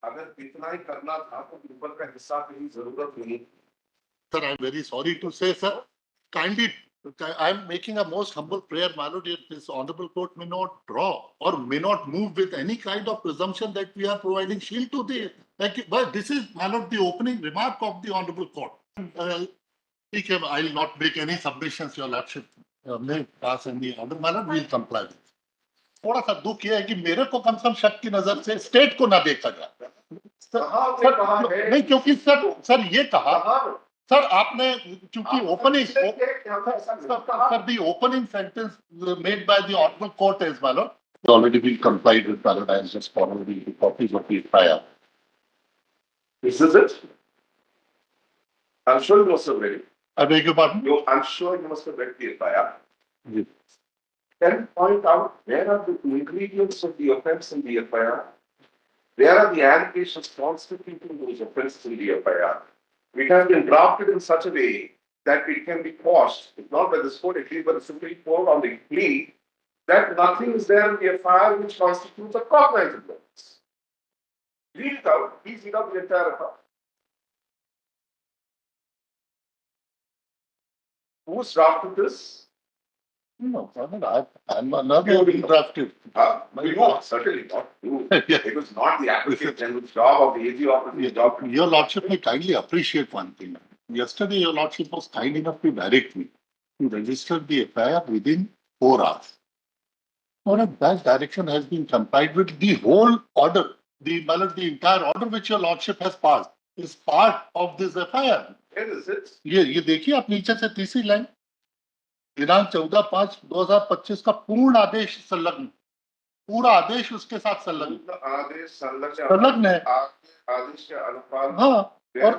अगर इतना ही करना था तो ऊपर का हिस्सा की जरूरत नहीं। Sir, I'm very sorry to say, sir, kindly, I'm making a most humble prayer, my lord, if this honorable court may not draw or may not move with any kind of presumption that we are providing shield to the, like, but this is, my lord, the opening remark of the honorable court. I'll not make any submissions, your lordship may pass any order, my lord, we'll comply with. थोड़ा सा दुख ये है कि मेरे को कम से कम शक की नजर से स्टेट को ना देखा जाए। नहीं, क्योंकि सर ये कहा सर आपने, क्योंकि opening sir the opening sentence made by the honourable court is my lord already been complied with, my lord. I just forwarded the copies of the FIR. This is it. I'm sure you must have read it. I beg your pardon? I'm sure you must have read the FIR. Yes. Can you point out where are the ingredients of the offence in the FIR? Where are the allegations constituting those offences in the FIR? It has been drafted in such a way that it can be quashed, if not by this court, at least by the Supreme Court on the plea that nothing is there in the FIR which constitutes a cognizant offence. Read it out. Please read out the entire FIR. Who's drafted this? No, I'm another drafted. No, certainly not you. Yeah. It was not the Advocate General's job or the AG officer's job. Your lordship may kindly appreciate one thing. Yesterday, your lordship was kind enough to direct me to register the FIR within 4 hours. Now, that direction has been complied with. The whole order, the entire order which your lordship has passed is part of this FIR. Where is it? ये देखिए आप नीचे से तीसरी line, दिनांक 14/5/2025 का पूर्ण आदेश संलग्न, पूरा आदेश उसके साथ संलग्न, आदेश संलग्न है आदेश के अनुसार। हाँ, और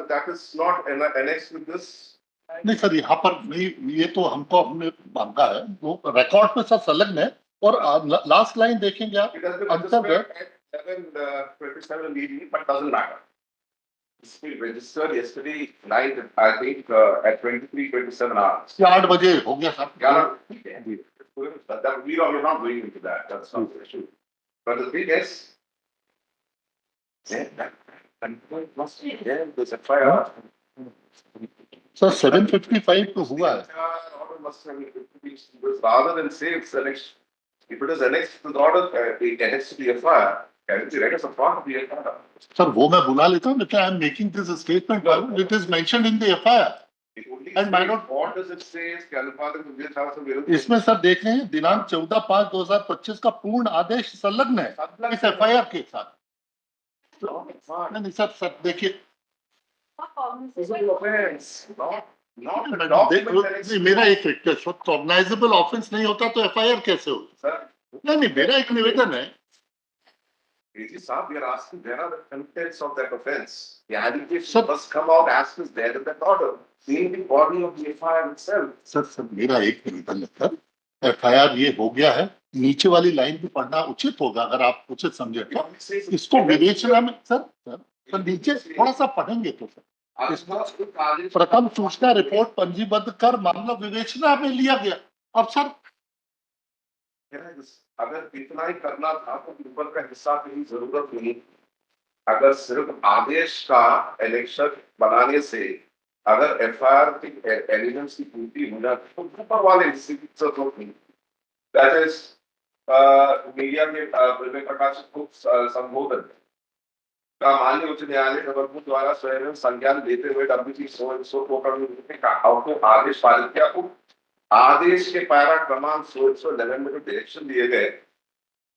that is not annexed with this. नहीं सर, यहाँ पर नहीं, ये तो हमको हमने मांगा है, वो रिकॉर्ड पे सब संलग्न है। और लास्ट लाइन देखेंगे आप, अंतर है 11/27 DD, but doesn't matter. It's been registered yesterday night, I think, at 23:27 hours. 8 बजे हो गया sir. That we're not going into that. That's not the issue. But the thing is, that must be there. There's a FIR. Sir 755 तो हुआ है। Rather than say it's annexed, if it is annexed to the order, it annexed to the FIR. Can it be read as a part of the FIR? Sir वो मैं बुला लेता हूँ, लेकिन I am making this statement. It is mentioned in the FIR. And my lord, what does it say? इसमें sir देख रहे हैं, दिनांक 14/5/2025 का पूर्ण आदेश संलग्न है इस FIR के साथ। नहीं सर देखिए, मेरा एक रिक्वेस्ट, कॉग्नाइजेबल ऑफेंस नहीं होता तो FIR कैसे होगा? नहीं, मेरा एक निवेदन है। AG Saab, we are asking, where are the contents of that offence? The allegation must come out as is there in that order, in the body of the FIR itself. Sir मेरा एक निवेदन है, FIR ये हो गया है, नीचे वाली लाइन भी पढ़ना उचित होगा अगर आप उचित समझे तो। इसको विवेचना में सर नीचे थोड़ा सा पढ़ेंगे तो सर, प्रथम सूचना रिपोर्ट पंजीबद्ध कर मामला विवेचना में लिया गया। अब सर अगर इतना ही करना था तो ऊपर का हिस्सा की जरूरत नहीं। अगर सिर्फ आदेश का इलेक्शन बनाने से अगर FIR के एलिमेंट्स की पूर्ति हो जाती तो ऊपर वाले हिस्से की जरूरत नहीं। दैट इज मीडिया के विवेक प्रकाश को संबोधन का माननीय उच्च न्यायालय जबलपुर द्वारा स्वयं संज्ञान देते हुए WC 100 को आदेश पारित किया। आदेश के पैरा क्रमांक 111 में जो डायरेक्शन दिए गए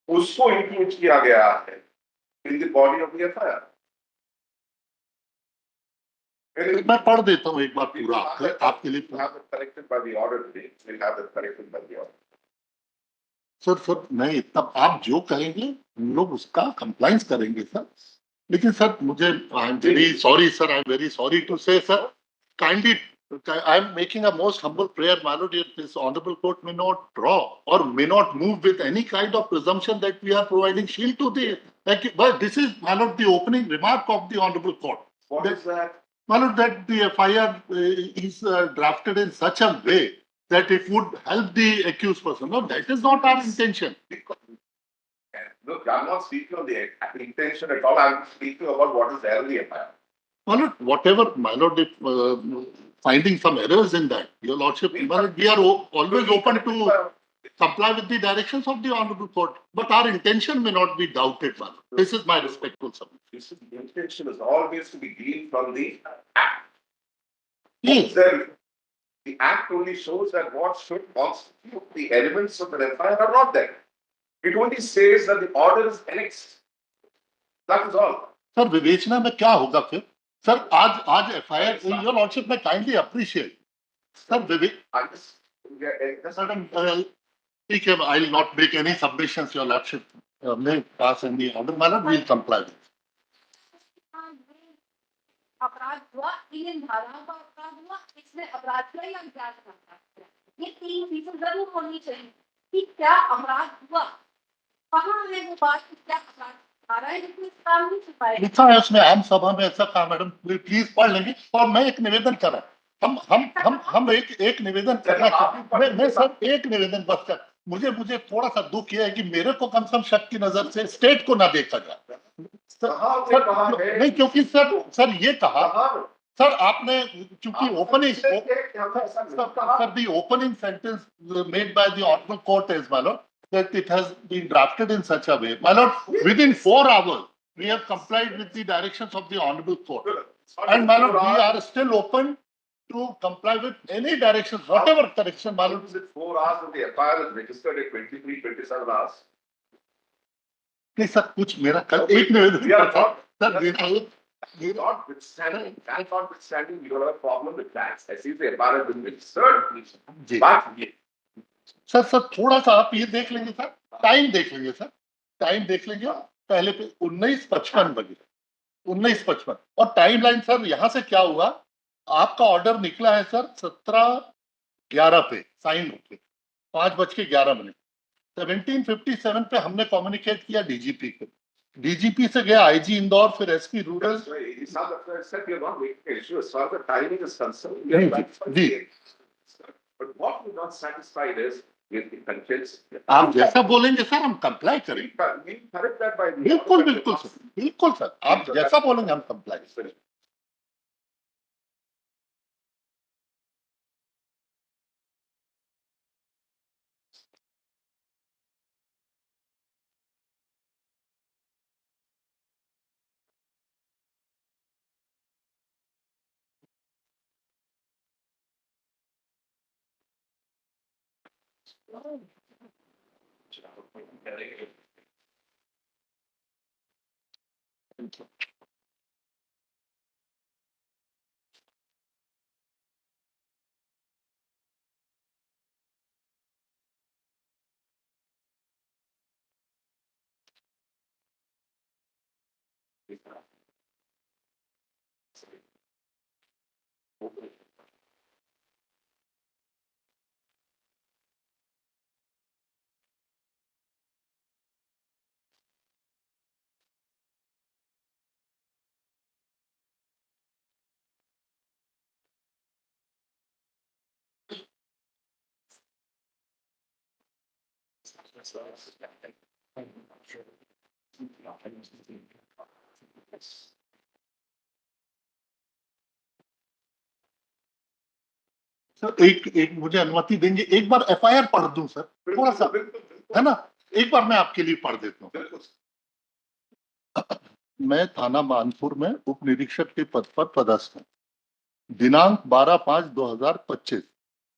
उसको इंक्लूड किया गया है in the body of the FIR। मैं पढ़ देता हूँ एक बार पूरा आपके लिए। Corrected by the order today, will have that corrected by the order. Sir नहीं, तब आप जो कहेंगे हम लोग उसका कंप्लायंस करेंगे सर। लेकिन सर मुझे, I am very sorry sir, I am very sorry to say sir, kindly I am making a most humble prayer, my lord, if this honorable court may not draw or may not move with any kind of presumption that we are providing shield to the, like, but this is, my lord, the opening remark of the honorable court. What is that? My lord, that the FIR is drafted in such a way that it would help the accused person. No, that is not our intention. Look, I'm not speaking on the intention at all. I'm speaking about what is there in the FIR. My lord, whatever, my lord, if finding some errors in that, your lordship, my lord, we are always open to comply with the directions of the honorable court. But our intention may not be doubted, my lord. This is my respectful submission. The intention is always to be gleaned from the act. Yes. The act only shows that what should constitute the elements of an FIR are not there. It only says that the order is annexed. That is all. Sir विवेचना में क्या होगा फिर? Sir आज FIR, your lordship, मैं kindly appreciate. Sir विवेक, ठीक है, I will not make any submissions. Your lordship may pass any order. My lord, we will comply with. अपराध हुआ, 3 धाराओं का अपराध हुआ, इसमें अपराध का या अज्ञात अपराध, ये 3 चीजें जरूर होनी चाहिए कि क्या अपराध हुआ, कहाँ है वो बात कि क्या अपराध धारा है, जिसमें काम नहीं छुपाया लिखा है उसमें, आम सभा में ऐसा कहा मैडम, प्लीज पढ़ लेंगे। और मैं एक निवेदन कर रहा हूँ, हम एक निवेदन करना चाहते हैं। मैं सर एक निवेदन बस कर, मुझे थोड़ा सा दुख ये है कि मेरे को कम से कम शक की नजर से स्टेट को ना देखा जाए। सर नहीं, क्योंकि सर ये कहा सर आपने, क्योंकि opening sir the opening sentence made by the honourable court is, my Lord, that it has been drafted in such a way, my lord, within 4 hours we have complied with the directions of the honorable court, and my lord, we are still open to comply with any directions, whatever direction, my lord. Is it 4 hours of the FIR is registered at 23-27 hours? नहीं sir, कुछ मेरा कल एक निवेदन sir, notwithstanding, you have a problem with that. I see the FIR has been registered, but sir थोड़ा सा आप ये देख लेंगे सर, टाइम देख लेंगे सर, टाइम देख लेंगे। पहले पे 19:55 बजे, 19:55, और टाइमलाइन सर यहाँ से क्या हुआ, आपका ऑर्डर निकला है सर 17:11 पे साइन होके 5:11। 17:57 पे हमने कम्युनिकेट किया डीजीपी को, डीजीपी से गया आईजी इंदौर, फिर SP rural. But what we're not satisfied is with the contents. आप जैसा बोलेंगे सर हम कंप्लाई करेंगे। बिल्कुल सर, आप जैसा बोलेंगे हम कंप्लाई करेंगे। सर एक मुझे अनुमति देंगे, एक बार FIR पढ़ दूं सर, थोड़ा सा, है ना, एक बार मैं आपके लिए पढ़ देता हूँ। मैं थाना मानपुर में उप निरीक्षक के पद पर पदस्थ हूँ। दिनांक 12/5/2025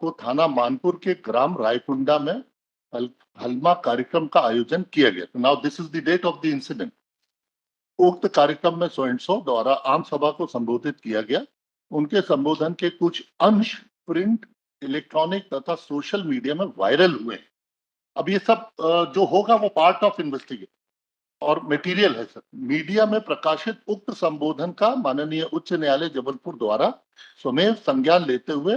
को थाना मानपुर के ग्राम रायकुंडा में हलमा कार्यक्रम का आयोजन किया गया। Now this is the date of the incident. उक्त कार्यक्रम में सो एंड सो द्वारा आम सभा को संबोधित किया गया। उनके संबोधन के कुछ अंश प्रिंट, इलेक्ट्रॉनिक तथा सोशल मीडिया में वायरल हुए। अब ये सब जो होगा वो पार्ट ऑफ इन्वेस्टिगेशन और मटेरियल है सर। मीडिया में प्रकाशित उक्त संबोधन का माननीय उच्च न्यायालय जबलपुर द्वारा स्वमेव संज्ञान लेते हुए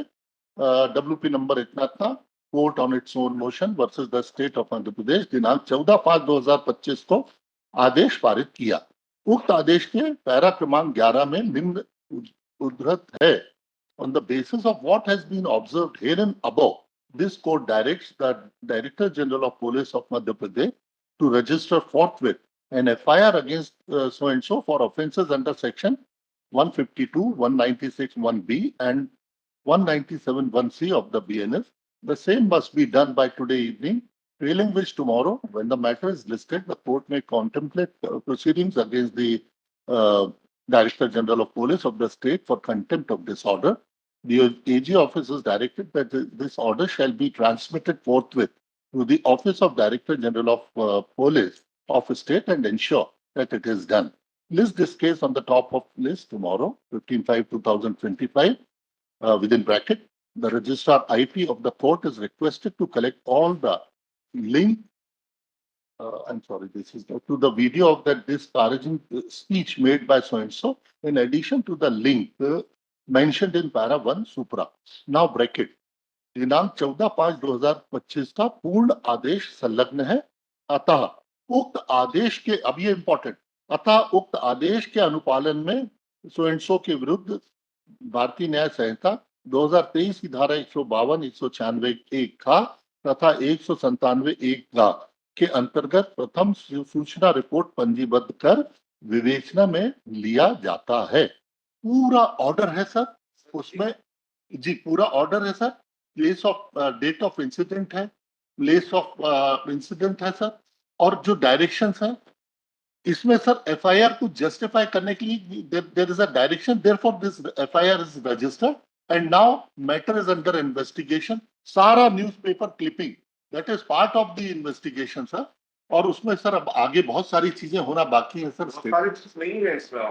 WP नंबर इतना था, court on its own motion versus the state of Andhra Pradesh, दिनांक 14/5/2025 को आदेश पारित किया। उक्त आदेश के पैरा क्रमांक 11 में निम्न उद्धृत है। On the basis of what has been observed herein above, this court directs the Director General of Police of Madhya Pradesh to register forthwith an FIR against so and so for offences under section 152, 196 1B and 197 1C of the BNS. The same must be done by today evening, failing which tomorrow, when the matter is listed, the court may contemplate proceedings against the Director General of Police of the state for contempt of this order. The AG office is directed that this order shall be transmitted forthwith to the Office of Director General of Police of the state and ensure that it is done. List this case on the top of list tomorrow, 15/5/2025, within bracket. The registrar IP of the court is requested to collect all the link. I'm sorry, this is to the video of that disparaging speech made by so and so, in addition to the link mentioned in para 1 supra. Now bracket. दिनांक 14/5/2025 का पूर्ण आदेश संलग्न है। अतः उक्त आदेश के, अब ये इंपॉर्टेंट, अतः उक्त आदेश के अनुपालन में सो एंड सो के विरुद्ध भारतीय न्याय संहिता 2023 की धारा 152, 196 एक का तथा 197 एक का के अंतर्गत प्रथम सूचना रिपोर्ट पंजीबद्ध कर विवेचना में लिया जाता है। पूरा ऑर्डर है सर, उसमें जी पूरा ऑर्डर है sir. Place of date of incident है, प्लेस ऑफ इंसिडेंट है सर, और जो डायरेक्शंस है इसमें सर एफआईआर को जस्टिफाई करने के लिए there is a direction, therefore this FIR is registered and now matter is under investigation. सारा newspaper clipping that is part of the investigation sir, और उसमें सर अब आगे बहुत सारी चीजें होना बाकी है सर। सारी चीज नहीं है इसमें।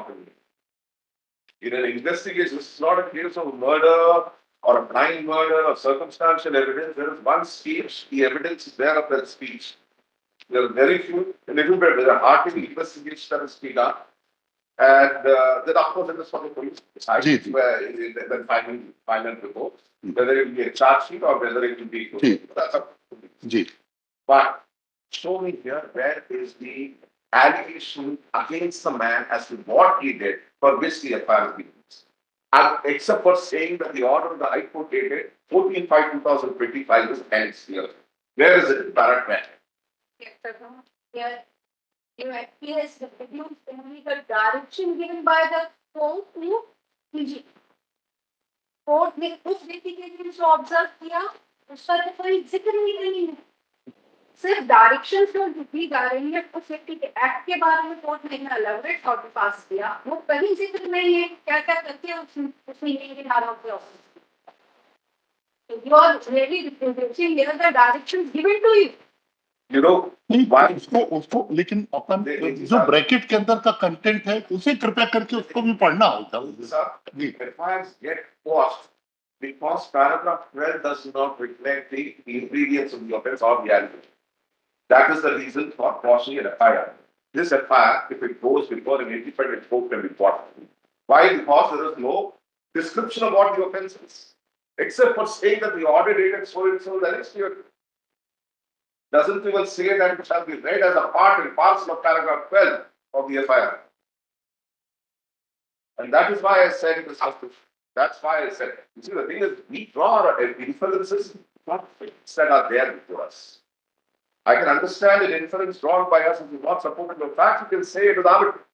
In an investigation, it's not a case of murder or a blind murder or circumstantial evidence. There is one speech, the evidence is there of that speech. There are very few, a little bit, there are hardly investigation that is being done. And then, of course, it is for the police to decide where then final report, whether it will be a charge sheet or whether it will be. That's up to the police. But show me here where is the allegation against the man as to what he did for which the FIR has been used. And except for saying that the order of the High Court dated 14/5/2025 is ends here. Where is it in paragraph? Yes, sir. Here, you appears the produced only the direction given by the court to PG. Court ने उस व्यक्ति के लिए जो observe किया उसका तो कोई जिक्र ही नहीं है, सिर्फ डायरेक्शंस जो दी जा रही है उस व्यक्ति के एक्ट के बारे में कोर्ट ने एलैबोरेट ऑर्डर पास किया, वो कहीं जिक्र नहीं है क्या क्या करते हैं उसमें ये धाराओं पे office. You are really reproducing here the directions given to you. You know, उसको लेकिन अपन जो ब्रैकेट के अंदर का कंटेंट है उसे कृपया करके उसको भी पढ़ना होगा। FIRs get paused because paragraph 12 does not reflect the ingredients of the offense or the allegation. That is the reason for pausing an FIR. This FIR, if it goes before an independent court, can be paused. Why? Because there is no description of what the offense is, except for saying that the order dated so and so, that is clear. Doesn't even say that it shall be read as a part and parcel of paragraph 12 of the FIR. And that is why I said it is constitutional. That's why I said, you see, the thing is, we draw inferences, not facts that are there before us. I can understand an inference drawn by us if it's not supported by facts, you can say it is arbitrary.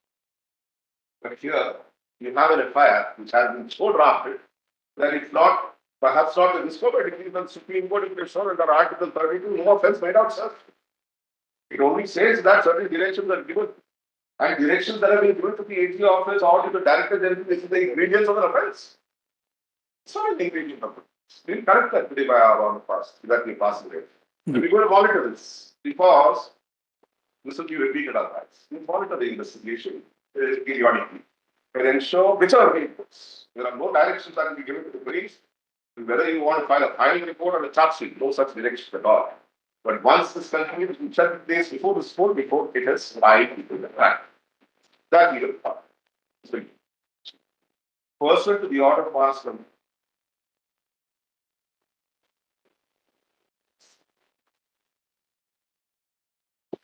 But here, you have an FIR which has been so drafted that it's not, perhaps not the discovered, it is the Supreme Court will shown under Article 32, no offense made out, sir. It only says that certain directions are given, and directions that have been given to the AG office or to the Director General, this is the ingredients of an offense. It's not an ingredient of it. We'll correct that today by our own past, that we pass away. And we're going to monitor this, because this will be repeated otherwise. We'll monitor the investigation periodically and ensure whichever way it goes. There are no directions that will be given to the police. Whether you want to file a final report or a charge sheet, no such directions at all. But once this continues, we check the place before this court, before it is filed into the fact. That we will follow. So, pursuant to the order passed on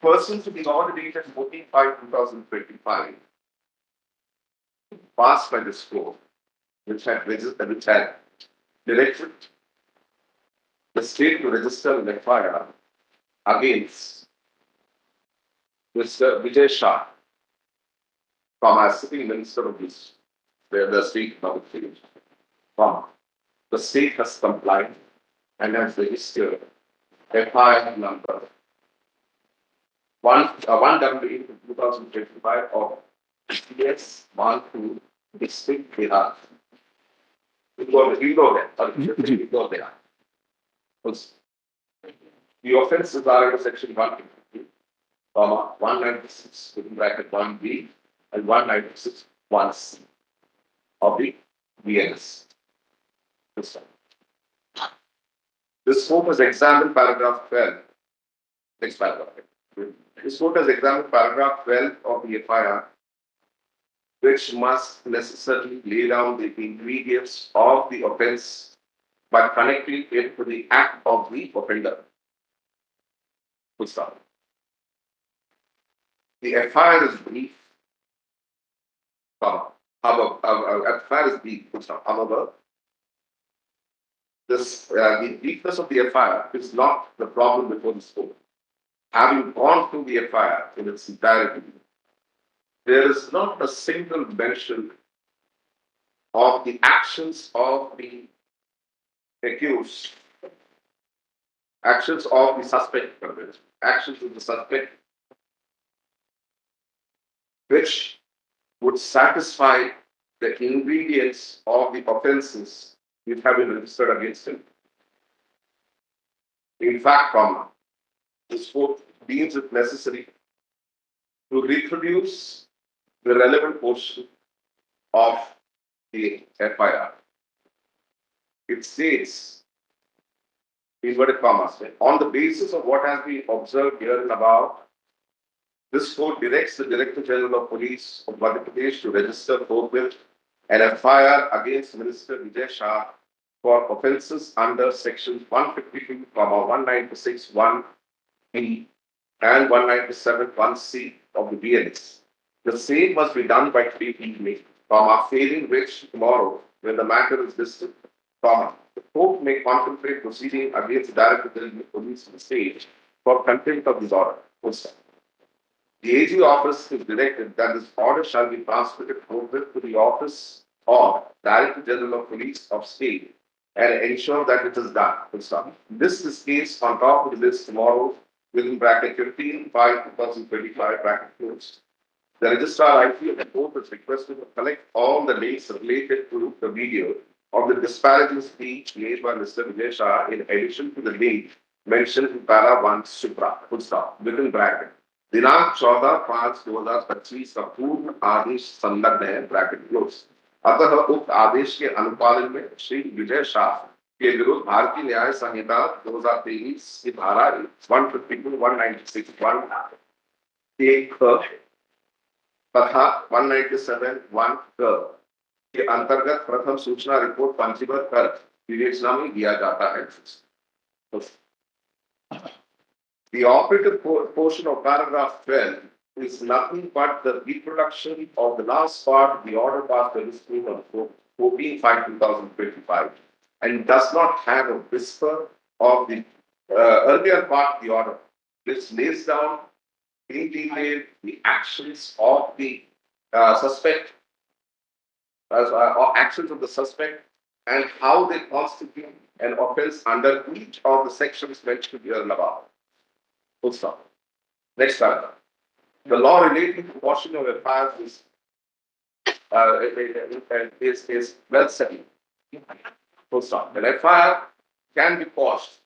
pursuant to the order dated 14/5/2025, passed by this court, which had directed the state to register an FIR against Mr. Vijay Shah, from sitting minister of this, where the state public from the state has complied and has registered FIR number 2025 of CS 12 district Bihar. The offences are under section 152, 196 within bracket 1B and 196 1C of the BNS. This court has examined paragraph 12. Next paragraph. This court has examined paragraph 12 of the FIR, which must necessarily lay down the ingredients of the offence by connecting it to the act of the offender. Full stop. The FIR is brief. FIR is brief. Full stop. However, the briefness of the FIR is not the problem before this court. Having gone through the FIR in its entirety, there is not a single mention of the actions of the accused, actions of the suspect, which would satisfy the ingredients of the offences which have been registered against him. In fact, this court deems it necessary to reproduce the relevant portion of the FIR. It states, inverted commas, on the basis of what has been observed here and above, this court directs the Director General of Police of Madhya Pradesh to register forthwith an FIR against Minister Vijay Shah for offences under sections 152, 196, 1B and 197, 1C of the BNS. The same must be done by 3 evening, failing which tomorrow, when the matter is dismissed, the court may contemplate proceeding against the Director General of Police of the state for contempt of this order. The AG office is directed that this order shall be transmitted forthwith to the office of Director General of Police of state and ensure that it is done. This is case on top of the list tomorrow within bracket 15/5/2025 bracket closed. The registrar IT of the court is requested to collect all the links related to the video of the disparaging speech made by Mr. Vijay Shah in addition to the link mentioned in para 1 supra, full stop, within bracket. दिनांक 14/5/2025 का पूर्ण आदेश संलग्न है bracket close. अतः उक्त आदेश के अनुपालन में श्री विजय शाह के विरुद्ध भारतीय न्याय संहिता 2023 की धारा 152, 196, 1 तथा 197, 1 के अंतर्गत प्रथम सूचना रिपोर्ट पंजीबद्ध कर विवेचना में दिया जाता है। The operative portion of paragraph 12 is nothing but the reproduction of the last part of the order passed by this court on 14/5/2025 and does not have a whisper of the earlier part of the order, which lays down in detail the actions of the suspect, or actions of the suspect, and how they constitute an offence under each of the sections mentioned here and above. Full stop. Next paragraph. The law relating to washing of FIRs is well settled. Full stop. An FIR can be quashed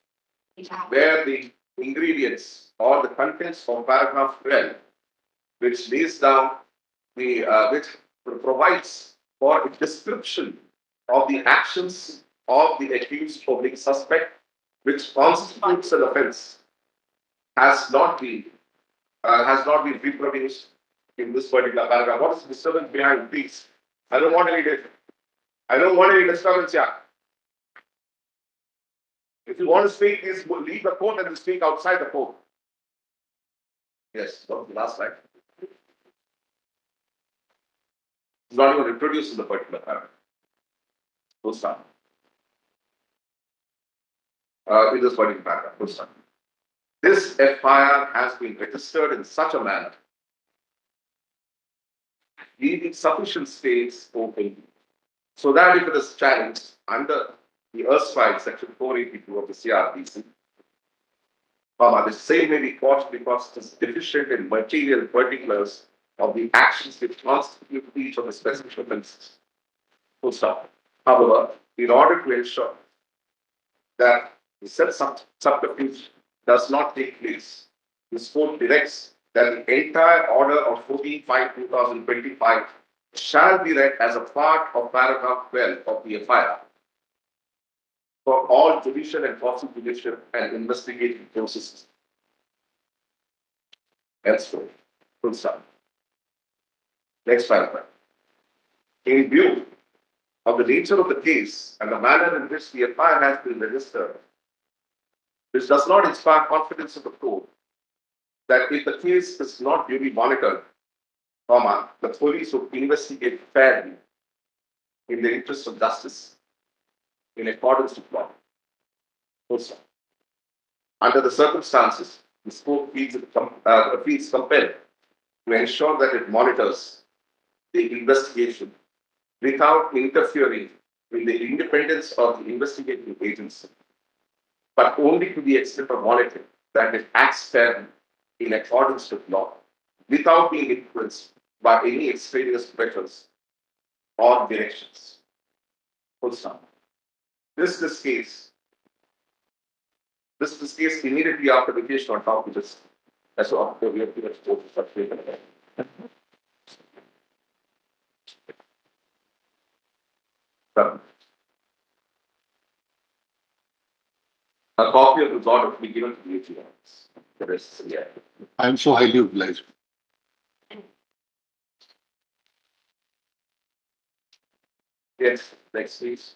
where the ingredients or the contents of paragraph 12, which lays down the which provides for a description of the actions of the accused or the suspect, which constitutes an offence, has not been reproduced in this particular paragraph. What is the disturbance behind these? I don't want any disturbance here. If you want to speak, please leave the court and speak outside the court. Yes, that was the last slide. It's not even reproduced in the particular paragraph. Full stop. In this particular paragraph, full stop. this FIR has been registered in such a manner, leaving sufficient space open so that if it is challenged under the erstwhile section 482 of the CRPC, the same may be quashed because it is deficient in material particulars of the actions which constitute each of the specific offences. Full stop. However, in order to ensure that the said subterfuge does not take place, this court directs that the entire order of 14/5/2025 shall be read as a part of paragraph 12 of the FIR for all judicial and quasi-judicial and investigative processes. Henceforth, full stop. Next paragraph. In view of the nature of the case and the manner in which the FIR has been registered, which does not inspire confidence in the court that if the case is not duly monitored, the police will investigate fairly in the interest of justice in accordance with law. Also, under the circumstances, the court feels compelled to ensure that it monitors the investigation without interfering in the independence of the investigating agency, but only to the extent of monitoring that it acts fairly in accordance with law, without being influenced by any extraneous pressures or directions. Full stop. This case immediately after the case on top of this, as after we have given such a copy of the order will be given to the AGMs. The rest is yeah. I am so highly obliged. Yes, next please.